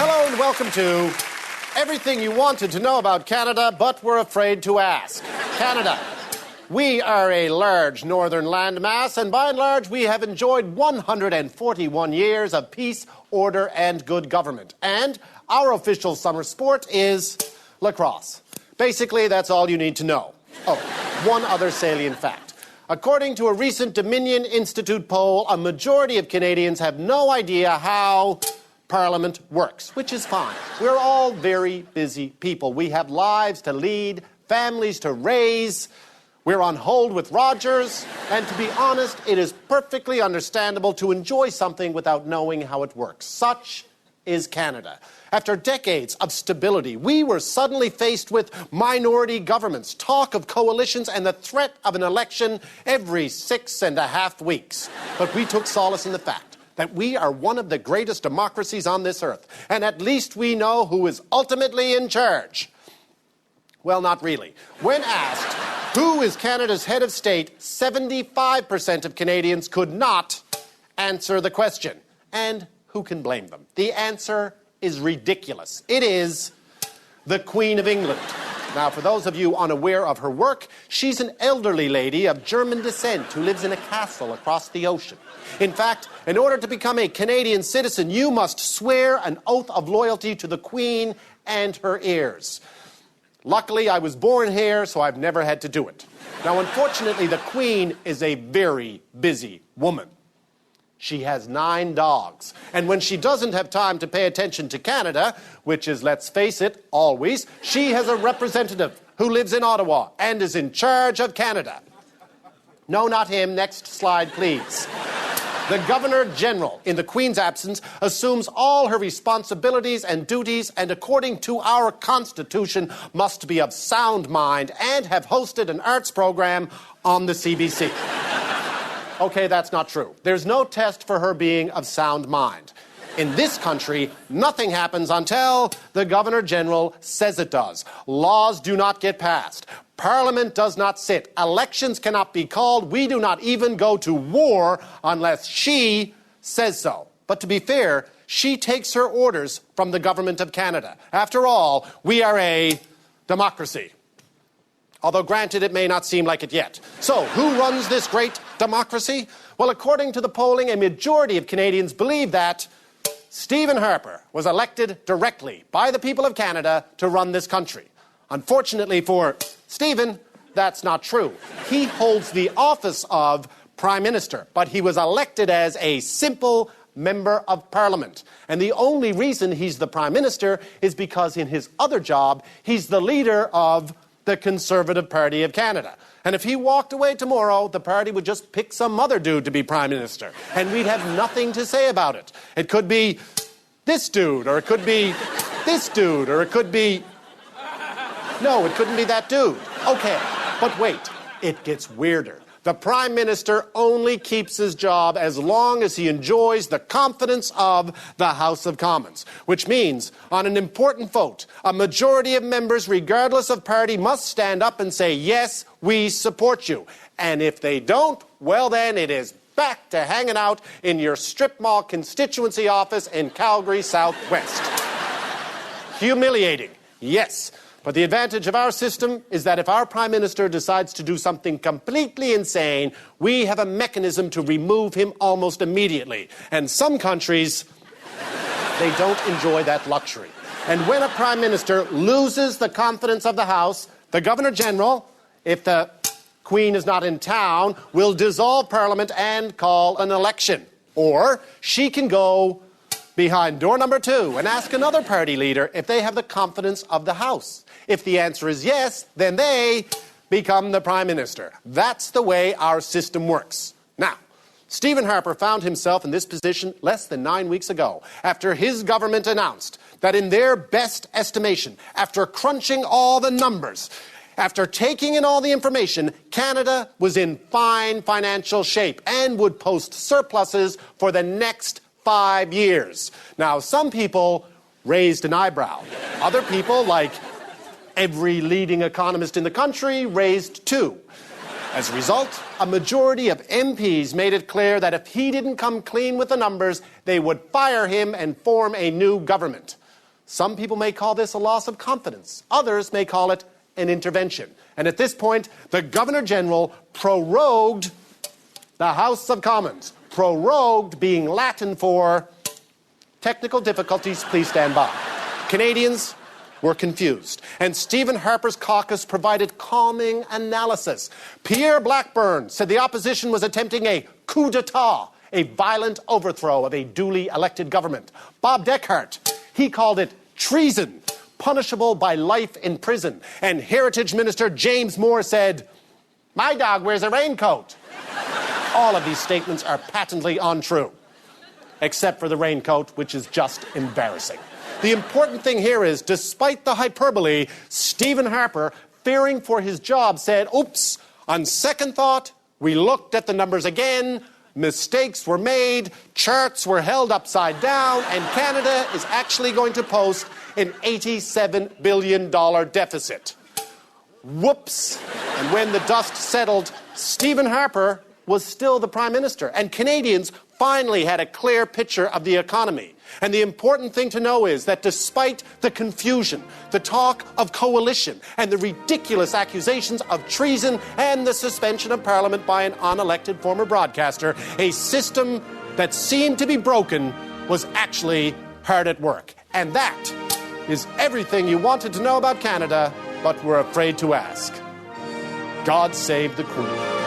Hello and welcome to everything you wanted to know about Canada, but were afraid to ask. Canada. We are a large northern landmass, and by and large, we have enjoyed 141 years of peace, order, and good government. And our official summer sport is lacrosse. Basically, that's all you need to know. Oh, one other salient fact. According to a recent Dominion Institute poll, a majority of Canadians have no idea how Parliament works, which is fine. We're all very busy people. We have lives to lead, families to raise. We're on hold with Rogers, and to be honest, it is perfectly understandable to enjoy something without knowing how it works. Such is Canada. After decades of stability, we were suddenly faced with minority governments, talk of coalitions, and the threat of an election every 6.5 weeks. But we took solace in the fact that we are one of the greatest democracies on this earth, and at least we know who is ultimately in charge. Well, not really. When asked, who is Canada's head of state, 75% of Canadians could not answer the question. And who can blame them? The answer is ridiculous. It is the Queen of England. Now, for those of you unaware of her work, she's an elderly lady of German descent who lives in a castle across the ocean. In fact, in order to become a Canadian citizen, you must swear an oath of loyalty to the Queen and her heirs. Luckily, I was born here, so I've never had to do it. Now, unfortunately, the Queen is a very busy woman. She has 9 dogs. And when she doesn't have time to pay attention to Canada, which is, let's face it, always, she has a representative who lives in Ottawa and is in charge of Canada. No, not him. Next slide, please. The Governor-General, in the Queen's absence, assumes all her responsibilities and duties and, according to our Constitution, must be of sound mind and have hosted an arts program on the CBC. Okay, that's not true. There's no test for her being of sound mind. In this country, nothing happens until the Governor-General says it does. Laws do not get passed. Parliament does not sit. Elections cannot be called. We do not even go to war unless she says so. But to be fair, she takes her orders from the Government of Canada. After all, we are a democracy. Although, granted, it may not seem like it yet. So, who runs this great democracy? Well, according to the polling, a majority of Canadians believe that Stephen Harper was elected directly by the people of Canada to run this country. Unfortunately for Stephen, that's not true. He holds the office of Prime Minister, but he was elected as a simple member of Parliament. And the only reason he's the Prime Minister is because in his other job, he's the leader of the Conservative Party of Canada. And if he walked away tomorrow, the party would just pick some other dude to be Prime Minister. And we'd have nothing to say about it. It could be this dude, or it could be this dude, or it could be... No, it couldn't be that dude. Okay, but wait, it gets weirder. The Prime Minister only keeps his job as long as he enjoys the confidence of the House of Commons, which means on an important vote, a majority of members, regardless of party, must stand up and say, yes, we support you. And if they don't, well then it is back to hanging out in your strip mall constituency office in Calgary Southwest. Humiliating, yes. But the advantage of our system is that if our Prime Minister decides to do something completely insane, we have a mechanism to remove him almost immediately. And some countries, they don't enjoy that luxury. And when a Prime Minister loses the confidence of the House, the Governor-General, if the Queen is not in town, will dissolve Parliament and call an election. Or she can go behind door number 2 and ask another party leader if they have the confidence of the House. If the answer is yes, then they become the Prime Minister. That's the way our system works. Now, Stephen Harper found himself in this position less than 9 weeks ago, after his government announced that in their best estimation, after crunching all the numbers, after taking in all the information, Canada was in fine financial shape and would post surpluses for the next 5 years. Now, some people raised an eyebrow. Other people, like every leading economist in the country, raised 2. As a result, a majority of MPs made it clear that if he didn't come clean with the numbers, they would fire him and form a new government. Some people may call this a loss of confidence. Others may call it an intervention. And at this point, the Governor-General prorogued the House of Commons. Prorogued being Latin for technical difficulties, please stand by. Canadians were confused. And Stephen Harper's caucus provided calming analysis. Pierre Blackburn said the opposition was attempting a coup d'etat, a violent overthrow of a duly elected government. Bob Deckhart, he called it treason, punishable by life in prison. And Heritage Minister James Moore said, "My dog wears a raincoat." All of these statements are patently untrue, except for the raincoat, which is just embarrassing. The important thing here is, despite the hyperbole, Stephen Harper, fearing for his job, said, "Oops, on second thought, we looked at the numbers again, mistakes were made, charts were held upside down, and Canada is actually going to post an $87 billion deficit." Whoops. And when the dust settled, Stephen Harper was still the Prime Minister, and Canadians finally had a clear picture of the economy. And the important thing to know is that despite the confusion, the talk of coalition, and the ridiculous accusations of treason and the suspension of Parliament by an unelected former broadcaster, a system that seemed to be broken was actually hard at work. And that is everything you wanted to know about Canada, but were afraid to ask. God save the Queen.